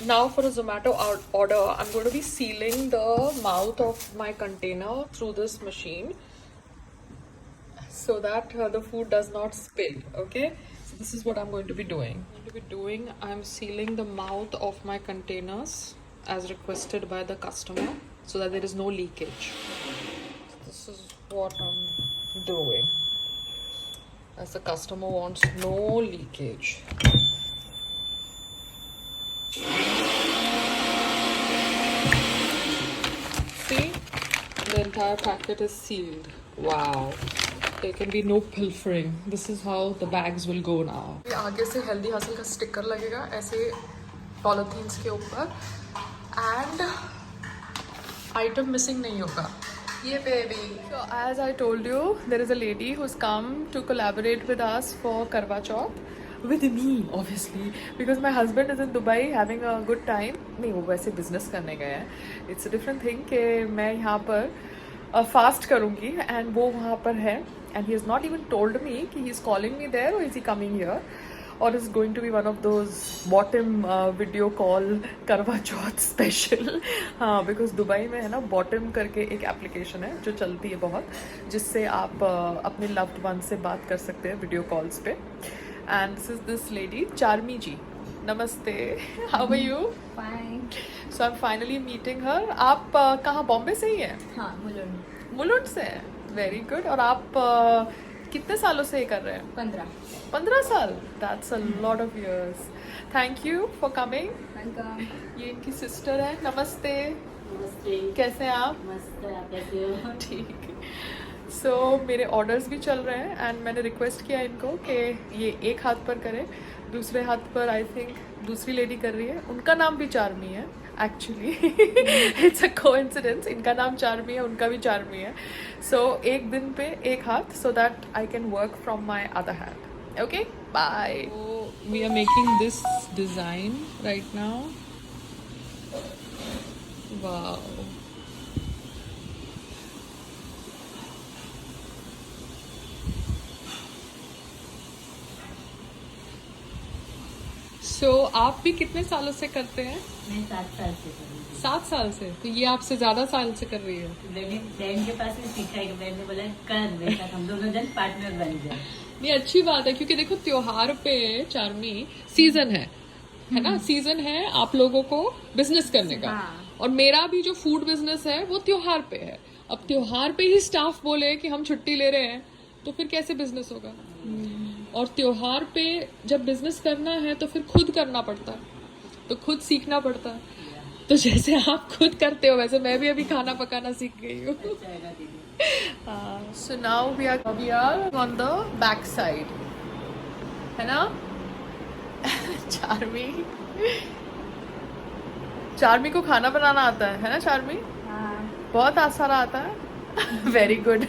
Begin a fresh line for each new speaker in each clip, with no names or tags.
Now for a Zomato order, I'm going to be sealing the mouth of my container through this machine so that the food does not spill. Okay, so this is what I'm going to be doing. I'm sealing the mouth of my containers as requested by the customer so that there is no leakage. So this is what I'm doing, as the customer wants no leakage. See, the entire packet is sealed. Wow. There can be no pilfering. This is how the bags will go now. ये आगे से healthy hustle का sticker लगेगा ऐसे polythenes के ऊपर and item missing नहीं होगा. ये baby. So as I told you, there is a lady who's come to collaborate with us for Karwa Chauth. With me, obviously, because my husband is in Dubai having a good time. नहीं, वो वैसे business करने गए हैं. It's a different thing कि मैं यहाँ पर fast करूँगी and वो वहाँ पर है. And he has not even told me कि he is calling me there or is he coming here. Or is going to be one of those bottom video call करवा चौथ special. हाँ, because Dubai में है ना bottom करके एक application है जो चलती है बहुत, जिससे आप अपने loved one से बात कर सकते हैं video calls पे. And this is this lady, Charmi ji. Namaste. How are you?
Fine.
So I'm finally meeting her. आप कहाँ बॉम्बे से ही हैं?
हाँ, मुलुंड.
मुलुंड से हैं. Very good. और आप कितने सालों से ये कर रहे हैं? 15 साल. That's a lot of years. Thank you for coming.
Welcome.
ये इनकी सिस्टर है. नमस्ते.
नमस्ते.
कैसे हैं आप?
मस्त है, आप कैसे हो?
ठीक. सो मेरे ऑर्डर्स भी चल रहे हैं एंड मैंने रिक्वेस्ट किया इनको कि ये एक हाथ पर करें, दूसरे हाथ पर आई थिंक दूसरी लेडी कर रही है. उनका नाम भी चार्मी है एक्चुअली. It's a coincidence. इनका नाम चार्मी है, उनका भी चार्मी है. सो एक दिन पे एक हाथ, so that I can work from my other hand. Okay, bye. We are making this design right now. Wow. So, आप भी कितने सालों से करते हैं?
मैं 7 साल से कर रही हूँ.
7 साल से. तो ये आपसे ज्यादा साल से कर रही है.
मैंने बहन के पास में सीखा है कि बहन ने बोला कर मेरे साथ हम दोनों जन पार्टनर बन जाए.
ये अच्छी बात है क्योंकि देखो त्योहार पे चार्मी सीजन है ना. सीजन है आप लोगों को बिजनेस करने का.
हाँ.
और मेरा भी जो फूड बिजनेस है वो त्योहार पे है. अब त्योहार पे ही स्टाफ बोले कि हम छुट्टी ले रहे हैं तो फिर कैसे बिजनेस होगा. और त्योहार पे जब बिजनेस करना है तो फिर खुद करना पड़ता है, तो खुद सीखना पड़ता है. तो जैसे आप खुद करते हो वैसे मैं भी अभी खाना पकाना सीख गई हूँ. So now we are on the back side, है ना. चार्मी को खाना बनाना आता है ना चार्मी?
हाँ.
बहुत आसान आता है. Very good.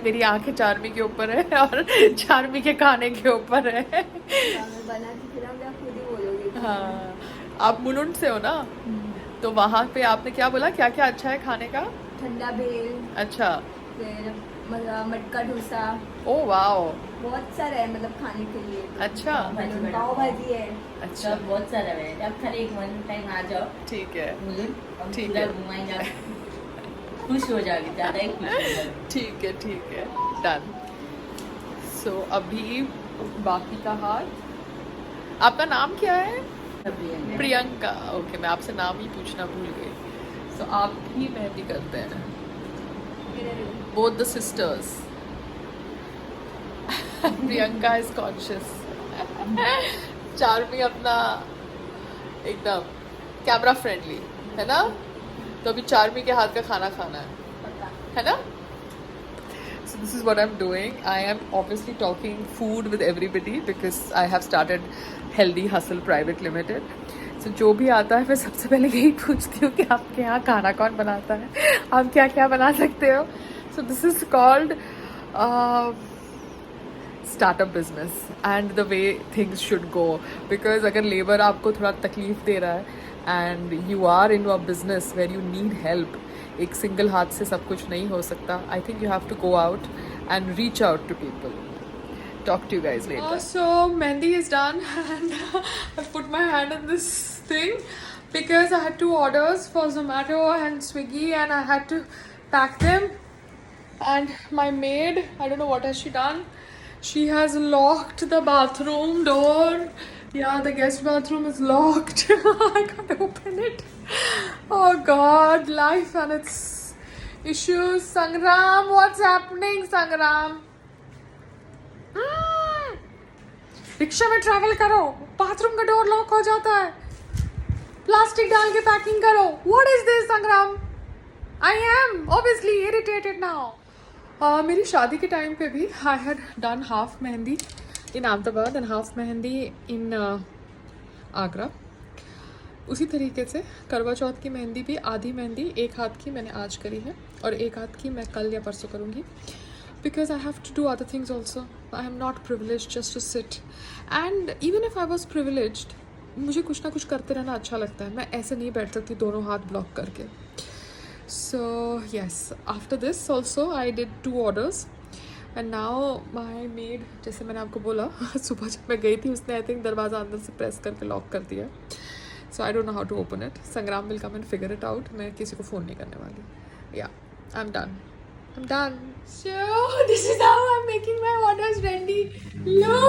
मेरी आंखें चार्मी के ऊपर है और चार्मी के खाने के ऊपर है.
मैं बना के फिर आप खुद ही बोलोगे.
हाँ, आप मुलुंड से हो ना, तो वहाँ पे आपने क्या बोला, क्या क्या अच्छा है खाने का?
ठंडा भेल.
अच्छा.
फिर मटका डोसा.
Oh wow.
बहुत सारा है मतलब खाने के लिए.
अच्छा.
पाव भाजी है.
अच्छा,
सब बहुत सारा है. अब खाली एक वन टाइम आ जाओ
ठीक है.
मुझे
ठीक है.
घुमाएंगे आप खुश हो जाओगे, ज्यादा ही खुश हो जाओगे.
ठीक है. डन. सो अभी बाकी का हाथ. आपका नाम क्या है? प्रियंका. ओके, मैं आपसे नाम ही पूछना भूल गई. सो आप ही मेहंदी करते हैं, both the sisters. Priyanka is conscious. Charmi अपना एकदम कैमरा फ्रेंडली है ना. तो अभी चार्मी के हाथ का खाना खाना है ना. So this is what I'm doing. I am obviously talking food with everybody because I have started Healthy Hustle Private Limited. So जो भी आता है मैं सबसे पहले यही पूछती हूँ कि आपके यहाँ खाना कौन बनाता है, आप क्या क्या बना सकते हो. So this is called startup business and the way things should go. Because अगर लेबर आपको थोड़ा तकलीफ दे रहा है and you are in a business where you need help, एक सिंगल हाथ से सब कुछ नहीं हो सकता. I think you have to go out and reach out to people. Talk to you guys later. So Mehndi is done and I've put my hand in this thing. because I had 2 orders for Zomato and Swiggy and I had to pack them. And my maid, I don't know what has she done. She has locked the bathroom door. Yeah, the guest bathroom is locked. I can't open it. Oh God, life and its issues. Sangram, what's happening, Sangram? Rickshaw में travel करो, bathroom का door lock हो जाता है, plastic डाल के packing करो. What is this Sangram? I am obviously irritated now. मेरी शादी के टाइम पे भी I had done half mehndi in Ahmedabad and half mehndi in Agra. उसी तरीके से करवा चौथ की मेहंदी भी, आधी मेहंदी एक हाथ की मैंने आज करी है और एक हाथ की मैं कल या परसों करूँगी. Because I have to do other things also. I am not privileged just to sit. And even if I was privileged, मुझे कुछ ना कुछ करते रहना अच्छा लगता है. मैं ऐसे नहीं बैठ सकती दोनों हाथ ब्लॉक करके. So yes, after this also I did 2 orders. And now my maid, जैसे मैंने आपको बोला सुबह जब मैं गई थी उसने I think दरवाज़ा अंदर से प्रेस करके लॉक कर दिया. So I don't know how to open it. Sangram will come and figure it out. मैं किसी को फ़ोन नहीं करने वाली. Yeah, I'm done. I'm done. So this is how I'm making my orders, Randy. Look.